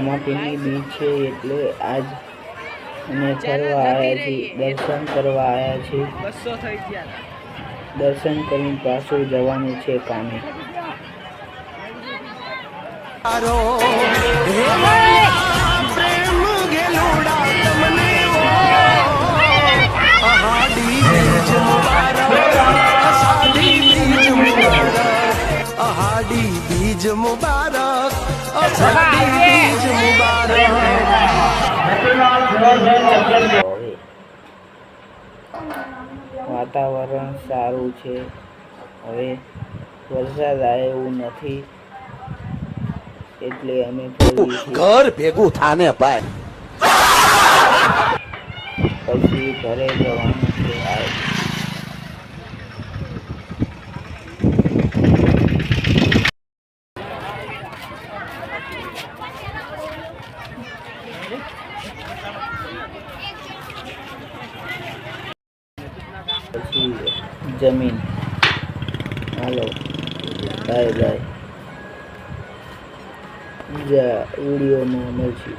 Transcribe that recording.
રામાપીરની બીજ છે એટલે આજ અમે ફરવા આવ્યા છીએ, દર્શન કરવા આવ્યા છીએ। દર્શન કરીને પાછું જવાનું છે કામે। बीज मुबारक, बीज मुबारक। વાતાવરણ સારું છે, હવે વરસાદ આવે એવું નથી એટલે અમે ઘર ભેગું થાને ભાઈ, પછી ઘરે જવાનું છે। પછી જમીન હાલો બાય બાય, બીજા વિડીયોમાં મળશું।